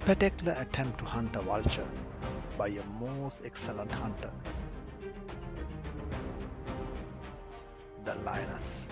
spectacular attempt to hunt a vulture by a most excellent hunter, the lioness.